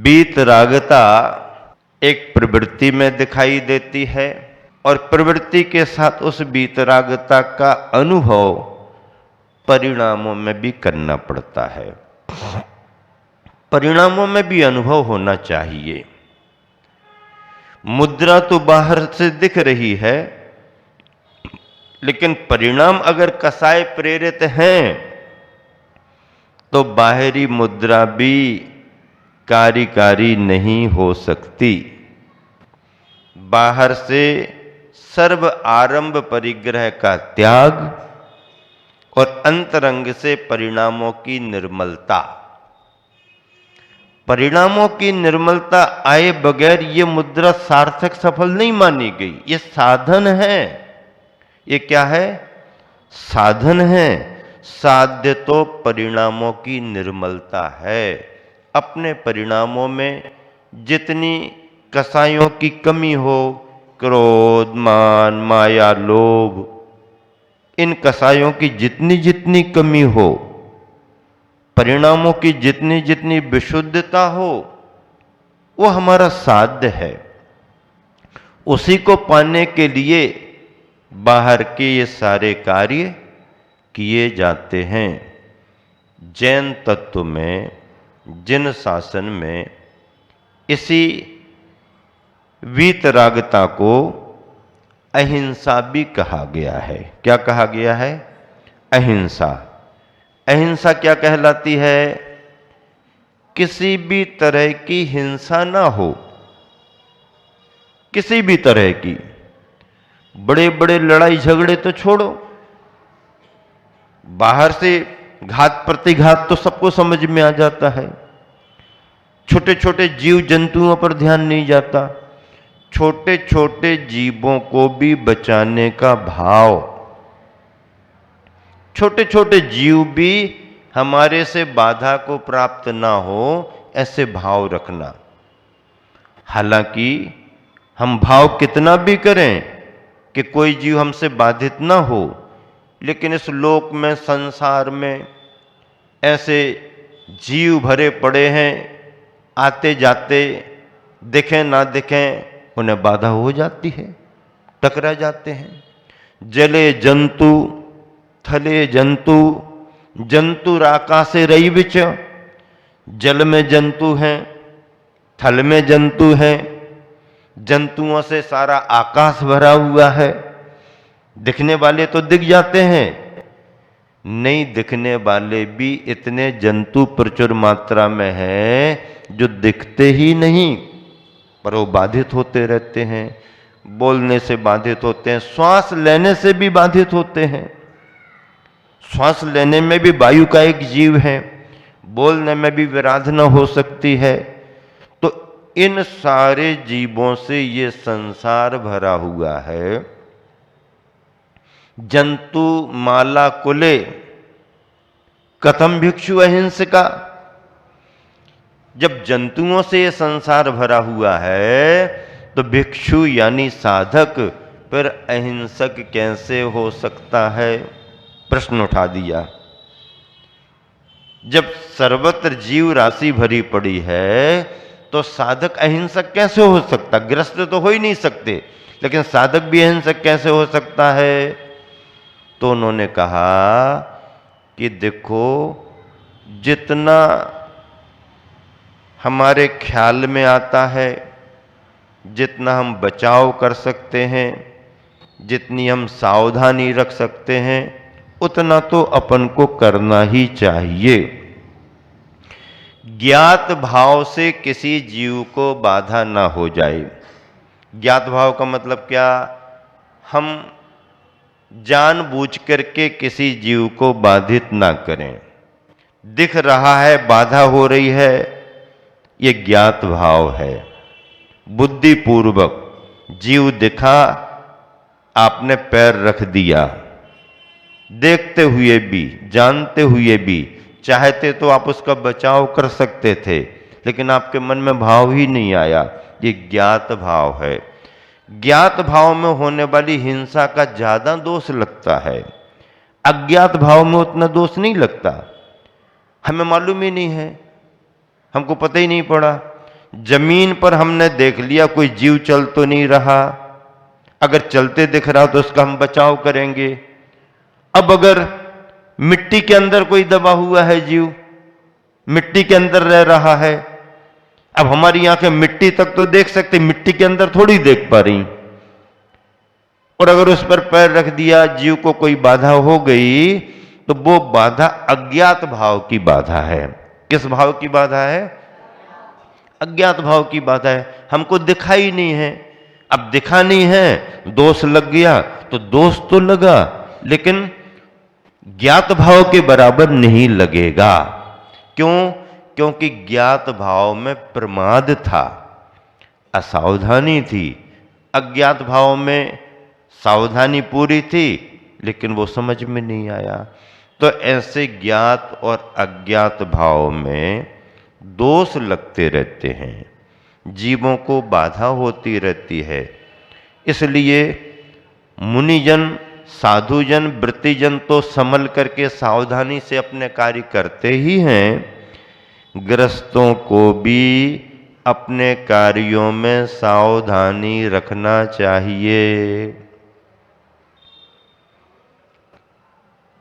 वीतरागता एक प्रवृत्ति में दिखाई देती है और प्रवृत्ति के साथ उस वीतरागता का अनुभव परिणामों में भी करना पड़ता है। परिणामों में भी अनुभव होना चाहिए। मुद्रा तो बाहर से दिख रही है, लेकिन परिणाम अगर कसाय प्रेरित हैं तो बाहरी मुद्रा भी कार्यकारी नहीं हो सकती। बाहर से सर्व आरंभ परिग्रह का त्याग और अंतरंग से परिणामों की निर्मलता। परिणामों की निर्मलता आए बगैर ये मुद्रा सार्थक सफल नहीं मानी गई। ये साधन है। ये क्या है? साधन है। साध्य तो परिणामों की निर्मलता है। अपने परिणामों में जितनी कसायों की कमी हो, क्रोध, मान, माया, लोभ, इन कसायों की जितनी जितनी कमी हो, परिणामों की जितनी जितनी विशुद्धता हो, वो हमारा साध्य है। उसी को पाने के लिए बाहर के ये सारे कार्य किए जाते हैं। जैन तत्व में, जिन शासन में इसी वीतरागता को अहिंसा भी कहा गया है। क्या कहा गया है? अहिंसा। अहिंसा क्या कहलाती है? किसी भी तरह की हिंसा ना हो, किसी भी तरह की। बड़े बड़े लड़ाई झगड़े तो छोड़ो, बाहर से घात प्रतिघात तो सबको समझ में आ जाता है। छोटे छोटे जीव जंतुओं पर ध्यान नहीं जाता। छोटे छोटे जीवों को भी बचाने का भाव, छोटे छोटे जीव भी हमारे से बाधा को प्राप्त ना हो, ऐसे भाव रखना। हालांकि हम भाव कितना भी करें कि कोई जीव हमसे बाधित ना हो, लेकिन इस लोक में, संसार में ऐसे जीव भरे पड़े हैं, आते जाते दिखें ना दिखें उन्हें बाधा हो जाती है, टकरा जाते हैं। जले जंतु थले जंतु, जंतुर आकाशे रई बिच। जल में जंतु हैं, थल में जंतु हैं। जंतुओं से सारा आकाश भरा हुआ है। दिखने वाले तो दिख जाते हैं, नहीं दिखने वाले भी इतने जंतु प्रचुर मात्रा में हैं जो दिखते ही नहीं, पर वो बाधित होते रहते हैं। बोलने से बाधित होते हैं, श्वास लेने से भी बाधित होते हैं। श्वास लेने में भी वायु का एक जीव है, बोलने में भी विराधना हो सकती है। तो इन सारे जीवों से ये संसार भरा हुआ है। जंतु माला कुले कथम भिक्षु अहिंसका। जब जंतुओं से ये संसार भरा हुआ है तो भिक्षु यानी साधक फिर अहिंसक कैसे हो सकता है? प्रश्न उठा दिया। जब सर्वत्र जीव राशि भरी पड़ी है तो साधक अहिंसक कैसे हो सकता? ग्रस्त तो हो ही नहीं सकते, लेकिन साधक भी अहिंसक कैसे हो सकता है? तो उन्होंने कहा कि देखो, जितना हमारे ख्याल में आता है, जितना हम बचाव कर सकते हैं, जितनी हम सावधानी रख सकते हैं, उतना तो अपन को करना ही चाहिए। ज्ञात भाव से किसी जीव को बाधा ना हो जाए। ज्ञात भाव का मतलब क्या? हम जानबूझ करके किसी जीव को बाधित ना करें। दिख रहा है बाधा हो रही है, ये ज्ञात भाव है। बुद्धिपूर्वक जीव दिखा, आपने पैर रख दिया, देखते हुए भी, जानते हुए भी, चाहते तो आप उसका बचाव कर सकते थे, लेकिन आपके मन में भाव ही नहीं आया। ये ज्ञात भाव है। ज्ञात भाव में होने वाली हिंसा का ज्यादा दोष लगता है, अज्ञात भाव में उतना दोष नहीं लगता। हमें मालूम ही नहीं है, हमको पता ही नहीं पड़ा। जमीन पर हमने देख लिया कोई जीव चल तो नहीं रहा, अगर चलते दिख रहा तो उसका हम बचाव करेंगे। अब अगर मिट्टी के अंदर कोई दबा हुआ है जीव, मिट्टी के अंदर रह रहा है, अब हमारी आंखें मिट्टी तक तो देख सकते, मिट्टी के अंदर थोड़ी देख पा रही, और अगर उस पर पैर रख दिया, जीव को कोई बाधा हो गई, तो वो बाधा अज्ञात भाव की बाधा है। किस भाव की बाधा है? अज्ञात भाव की बाधा है। हमको दिखाई नहीं है, अब दिखा नहीं है, दोष लग गया तो दोष तो लगा, लेकिन ज्ञात भाव के बराबर नहीं लगेगा। क्यों? क्योंकि ज्ञात भाव में प्रमाद था, असावधानी थी। अज्ञात भाव में सावधानी पूरी थी, लेकिन वो समझ में नहीं आया। तो ऐसे ज्ञात और अज्ञात भाव में दोष लगते रहते हैं, जीवों को बाधा होती रहती है। इसलिए मुनिजन, साधुजन, वृत्तिजन तो संभल करके सावधानी से अपने कार्य करते ही हैं, गृहस्थों को भी अपने कार्यों में सावधानी रखना चाहिए।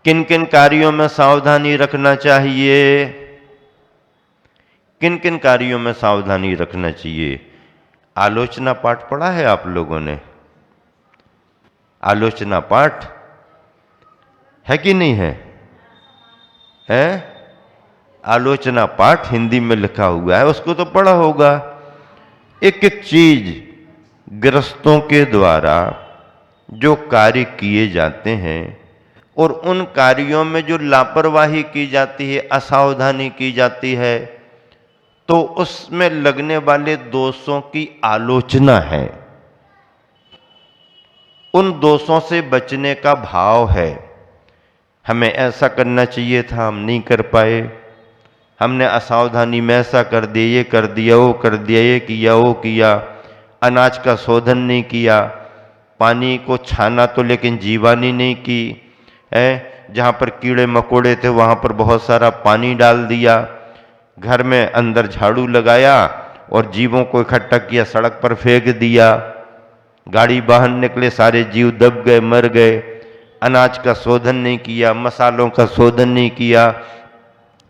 किन किन कार्यों में सावधानी रखना चाहिए? किन किन कार्यों में सावधानी रखना चाहिए? आलोचना पाठ पढ़ा है आप लोगों ने? आलोचना पाठ है कि नहीं है? है? आलोचना पाठ हिंदी में लिखा हुआ है, उसको तो पढ़ा होगा। एक एक चीज गृहस्थों के द्वारा जो कार्य किए जाते हैं और उन कार्यों में जो लापरवाही की जाती है, असावधानी की जाती है, तो उसमें लगने वाले दोषों की आलोचना है। उन दोषों से बचने का भाव है। हमें ऐसा करना चाहिए था, हम नहीं कर पाए, हमने असावधानी में ऐसा कर दिया, ये कर दिया, वो कर दिया, ये किया, वो किया, अनाज का शोधन नहीं किया, पानी को छाना तो लेकिन जीवानी नहीं की है, जहाँ पर कीड़े मकोड़े थे वहाँ पर बहुत सारा पानी डाल दिया, घर में अंदर झाड़ू लगाया और जीवों को इकट्ठा किया, सड़क पर फेंक दिया, गाड़ी बाहर निकले, सारे जीव दब गए, मर गए। अनाज का शोधन नहीं किया, मसालों का शोधन नहीं किया,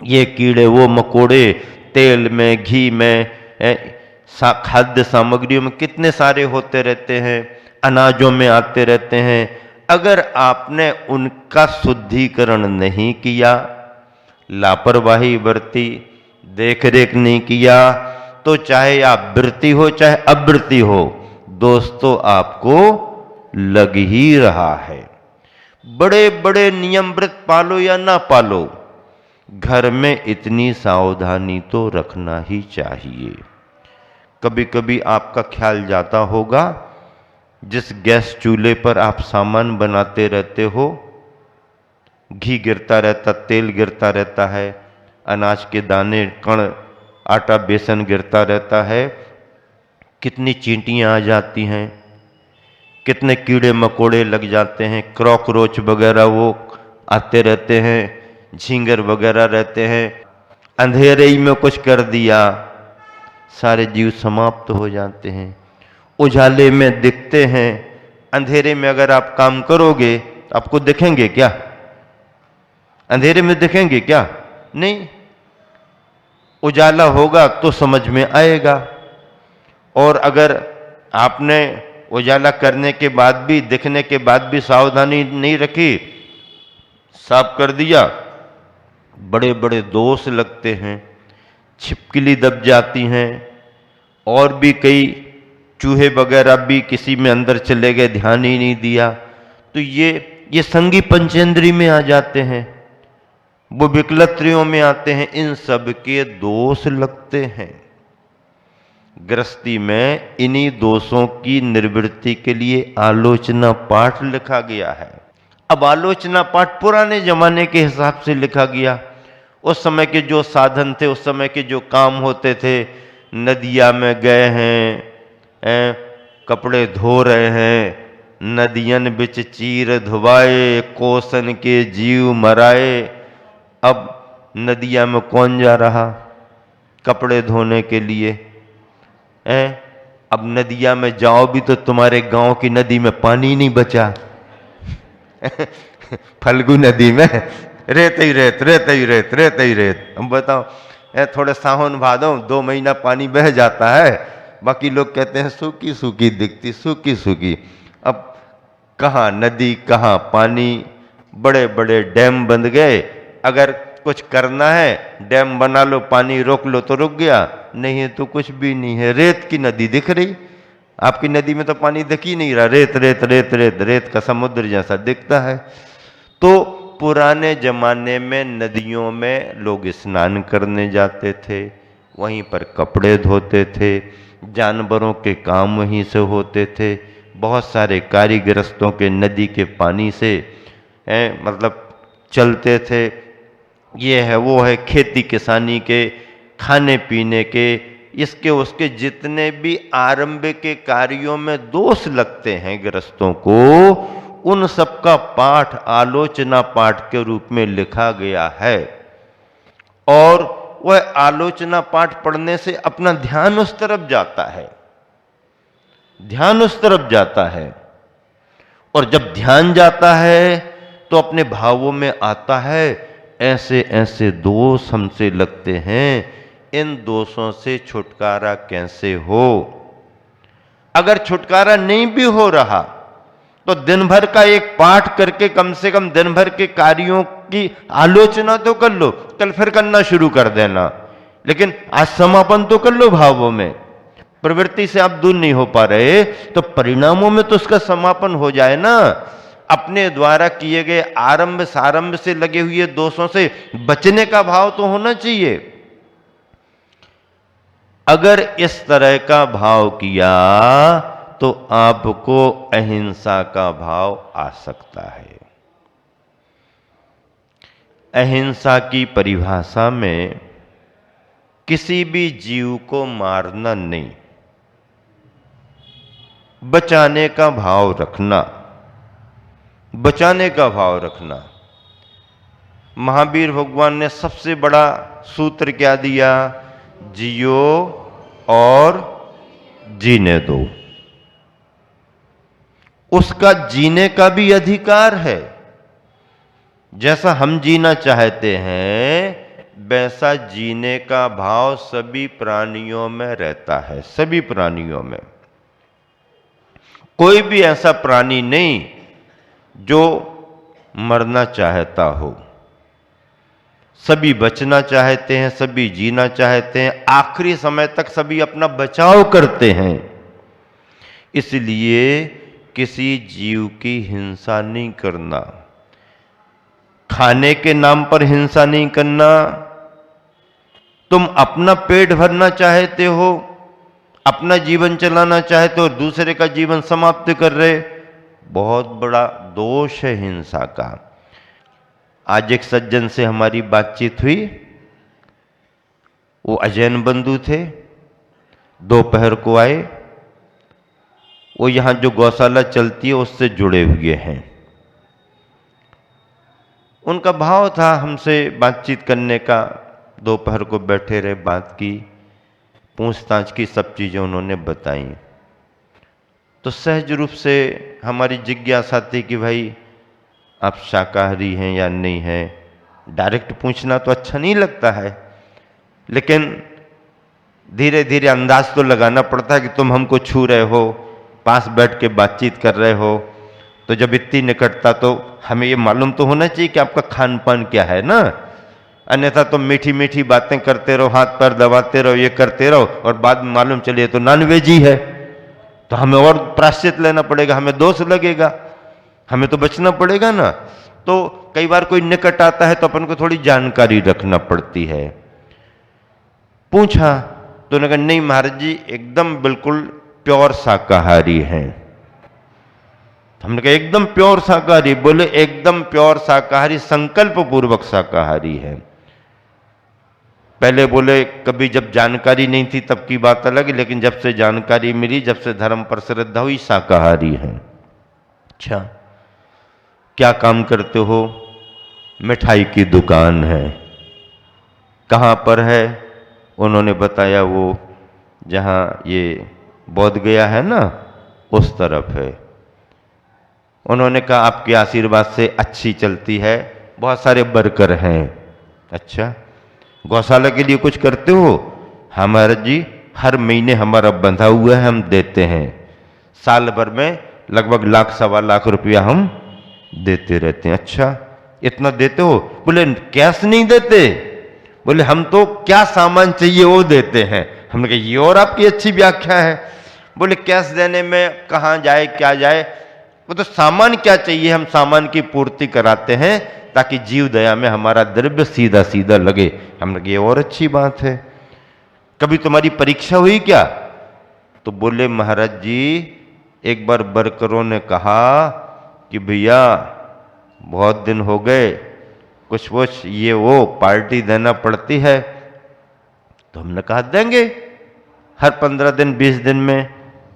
ये कीड़े वो मकोड़े तेल में, घी में, खाद्य सामग्रियों में कितने सारे होते रहते हैं, अनाजों में आते रहते हैं। अगर आपने उनका शुद्धिकरण नहीं किया, लापरवाही बरती, देख रेख नहीं किया, तो चाहे आप वृत्ति हो चाहे अवृत्ति हो, दोस्तों आपको लग ही रहा है। बड़े बड़े नियम व्रत पालो या ना पालो, घर में इतनी सावधानी तो रखना ही चाहिए। कभी कभी आपका ख्याल जाता होगा, जिस गैस चूल्हे पर आप सामान बनाते रहते हो, घी गिरता रहता, तेल गिरता रहता है, अनाज के दाने, कण, आटा, बेसन गिरता रहता है, कितनी चींटियां आ जाती हैं, कितने कीड़े मकोड़े लग जाते हैं, क्रॉकरोच वगैरह वो आते रहते हैं, झींगर वगैरह रहते हैं। अंधेरे ही में कुछ कर दिया, सारे जीव समाप्त हो जाते हैं। उजाले में दिखते हैं, अंधेरे में अगर आप काम करोगे आपको दिखेंगे क्या? अंधेरे में दिखेंगे क्या? नहीं। उजाला होगा तो समझ में आएगा। और अगर आपने उजाला करने के बाद भी, दिखने के बाद भी सावधानी नहीं रखी, साफ कर दिया, बड़े बड़े दोष लगते हैं। छिपकली दब जाती हैं, और भी कई चूहे वगैरह भी किसी में अंदर चले गए, ध्यान ही नहीं दिया, तो ये संगी पंचेंद्री में आ जाते हैं, वो विकलत्रियों में आते हैं, इन सब के दोष लगते हैं। गृहस्थी में इन्हीं दोषों की निवृत्ति के लिए आलोचना पाठ लिखा गया है। अब आलोचना पाठ पुराने जमाने के हिसाब से लिखा गया। उस समय के जो साधन थे, उस समय के जो काम होते थे, नदिया में गए हैं, कपड़े धो रहे हैं, नदियन बिच चीर धुबाए, कोसन के जीव मराए। अब नदिया में कौन जा रहा कपड़े धोने के लिए? अब नदिया में जाओ भी तो तुम्हारे गांव की नदी में पानी नहीं बचा। फल्गु नदी में रेत ही रेत, रेत ही रेत, रेत ही रेत। अब बताओ, थोड़े सावन भादों 2 महीना पानी बह जाता है, बाकी लोग कहते हैं सूखी सूखी दिखती, सूखी सूखी। अब कहाँ नदी कहाँ पानी, बड़े बड़े डैम बन गए। अगर कुछ करना है, डैम बना लो, पानी रोक लो तो रुक गया, नहीं है तो कुछ भी नहीं है, रेत की नदी दिख रही। आपकी नदी में तो पानी दिख ही नहीं रहा, रेत रेत रेत रेत, रेत का समुद्र जैसा दिखता है। तो पुराने जमाने में नदियों में लोग स्नान करने जाते थे, वहीं पर कपड़े धोते थे, जानवरों के काम वहीं से होते थे। बहुत सारे कारीगरस्तों के नदी के पानी से मतलब चलते थे। ये है वो है, खेती किसानी के, खाने पीने के, इसके उसके जितने भी आरंभ के कार्यों में दोष लगते हैं गृहस्थों को, उन सबका पाठ आलोचना पाठ के रूप में लिखा गया है। और वह आलोचना पाठ पढ़ने से अपना ध्यान उस तरफ जाता है, ध्यान उस तरफ जाता है। और जब ध्यान जाता है तो अपने भावों में आता है, ऐसे ऐसे दोष हमसे लगते हैं, इन दोषों से छुटकारा कैसे हो। अगर छुटकारा नहीं भी हो रहा तो दिन भर का एक पाठ करके कम से कम दिन भर के कार्यों की आलोचना तो कर लो, कल फिर करना शुरू कर देना, लेकिन आज समापन तो कर लो भावों में। प्रवृत्ति से आप दूर नहीं हो पा रहे तो परिणामों में तो उसका समापन हो जाए ना। अपने द्वारा किए गए आरंभ सारंभ से लगे हुए दोषों से बचने का भाव तो होना चाहिए। अगर इस तरह का भाव किया तो आपको अहिंसा का भाव आ सकता है। अहिंसा की परिभाषा में किसी भी जीव को मारना नहीं, बचाने का भाव रखना, बचाने का भाव रखना। महावीर भगवान ने सबसे बड़ा सूत्र क्या दिया? जियो और जीने दो। उसका जीने का भी अधिकार है। जैसा हम जीना चाहते हैं वैसा जीने का भाव सभी प्राणियों में रहता है, सभी प्राणियों में। कोई भी ऐसा प्राणी नहीं जो मरना चाहता हो। सभी बचना चाहते हैं, सभी जीना चाहते हैं, आखिरी समय तक सभी अपना बचाव करते हैं। इसलिए किसी जीव की हिंसा नहीं करना, खाने के नाम पर हिंसा नहीं करना। तुम अपना पेट भरना चाहते हो, अपना जीवन चलाना चाहते हो, दूसरे का जीवन समाप्त कर रहे, बहुत बड़ा दोष है हिंसा का। आज एक सज्जन से हमारी बातचीत हुई, वो अजैन बंधु थे, दोपहर को आए। वो यहां जो गौशाला चलती है उससे जुड़े हुए हैं। उनका भाव था हमसे बातचीत करने का, दोपहर को बैठे रहे, बात की, पूछताछ की, सब चीज़ें उन्होंने बताई। तो सहज रूप से हमारी जिज्ञासा थी कि भाई आप शाकाहारी हैं या नहीं हैं। डायरेक्ट पूछना तो अच्छा नहीं लगता है, लेकिन धीरे धीरे अंदाज तो लगाना पड़ता है कि तुम हमको छू रहे हो, पास बैठ के बातचीत कर रहे हो, तो जब इतनी निकटता तो हमें ये मालूम तो होना चाहिए कि आपका खान पान क्या है ना। अन्यथा तो मीठी मीठी बातें करते रहो, हाथ पैर दबाते रहो, ये करते रहो, और बाद में मालूम चलिए तो नॉनवेज ही है, तो हमें और प्रायश्चित लेना पड़ेगा, हमें दोष लगेगा, हमें तो बचना पड़ेगा ना। तो कई बार कोई निकट आता है तो अपन को थोड़ी जानकारी रखना पड़ती है। पूछा तो उन्होंने कहा नहीं महाराज जी, एकदम बिल्कुल प्योर शाकाहारी हैं। हमने कहा एकदम प्योर शाकाहारी? बोले एकदम प्योर शाकाहारी, संकल्प पूर्वक शाकाहारी है। पहले बोले कभी जब जानकारी नहीं थी तब की बात अलग, लेकिन जब से जानकारी मिली, जब से धर्म पर श्रद्धा हुई, शाकाहारी हैं। अच्छा, क्या काम करते हो? मिठाई की दुकान है। कहाँ पर है? उन्होंने बताया वो जहाँ ये बोध गया है ना, उस तरफ है। उन्होंने कहा आपके आशीर्वाद से अच्छी चलती है, बहुत सारे वर्कर हैं। अच्छा, गौशाला के लिए कुछ करते हो? हाँ महाराज जी, हर महीने हमारा बंधा हुआ है, हम देते हैं। साल भर में लगभग लाख सवा लाख रुपया हम देते रहते हैं। अच्छा, इतना देते हो? बोले कैश नहीं देते। बोले हम तो क्या सामान चाहिए वो देते हैं। हमने कहा ये और आपकी अच्छी व्याख्या है। बोले कैश देने में कहाँ जाए क्या जाए, वो तो सामान क्या चाहिए हम सामान की पूर्ति कराते हैं ताकि जीव दया में हमारा द्रव्य सीधा सीधा लगे। हमने कहा ये और अच्छी बात है। कभी तुम्हारी परीक्षा हुई क्या? तो बोले महाराज जी, एक बार वर्करों ने कहा कि भैया बहुत दिन हो गए, कुछ ये वो पार्टी देना पड़ती है। तो हमने कहा देंगे, हर 15 दिन 20 दिन में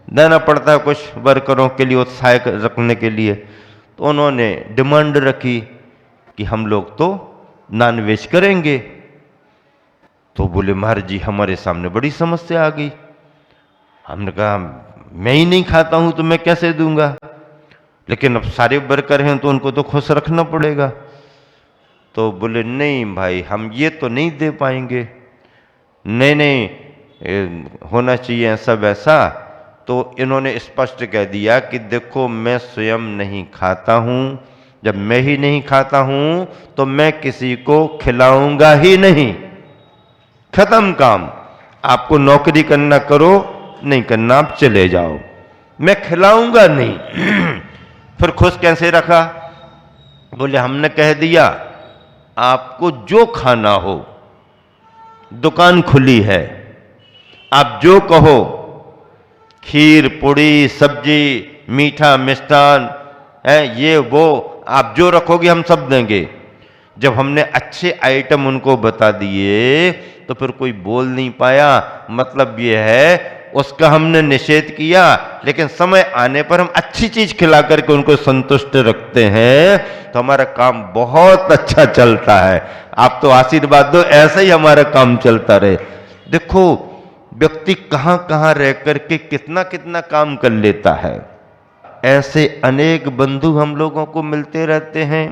देना पड़ता है कुछ वर्करों के लिए उत्साह रखने के लिए। तो उन्होंने डिमांड रखी कि हम लोग तो नॉनवेज करेंगे। तो बोले महाराज जी हमारे सामने बड़ी समस्या आ गई। हमने कहा मैं ही नहीं खाता हूं तो मैं कैसे दूंगा, लेकिन अब सारे वर्कर हैं तो उनको तो खुश रखना पड़ेगा। तो बोले नहीं भाई हम ये तो नहीं दे पाएंगे। नहीं होना चाहिए ऐसा वैसा। तो इन्होंने स्पष्ट कह दिया कि देखो मैं स्वयं नहीं खाता हूं, जब मैं ही नहीं खाता हूं तो मैं किसी को खिलाऊंगा ही नहीं। खत्म काम। आपको नौकरी करना करो, नहीं करना आप चले जाओ, मैं खिलाऊंगा नहीं। फिर खुश कैसे रखा? बोले हमने कह दिया आपको जो खाना हो, दुकान खुली है, आप जो कहो, खीर पूड़ी सब्जी मीठा मिष्ठान है ये वो, आप जो रखोगे हम सब देंगे। जब हमने अच्छे आइटम उनको बता दिए तो फिर कोई बोल नहीं पाया। मतलब ये है उसका हमने निषेध किया, लेकिन समय आने पर हम अच्छी चीज खिला करके उनको संतुष्ट रखते हैं तो हमारा काम बहुत अच्छा चलता है। आप तो आशीर्वाद दो ऐसा ही हमारा काम चलता रहे। देखो व्यक्ति कहां कहां रह करके कितना कितना काम कर लेता है। ऐसे अनेक बंधु हम लोगों को मिलते रहते हैं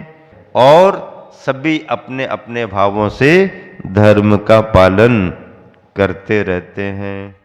और सभी अपने अपने भावों से धर्म का पालन करते रहते हैं।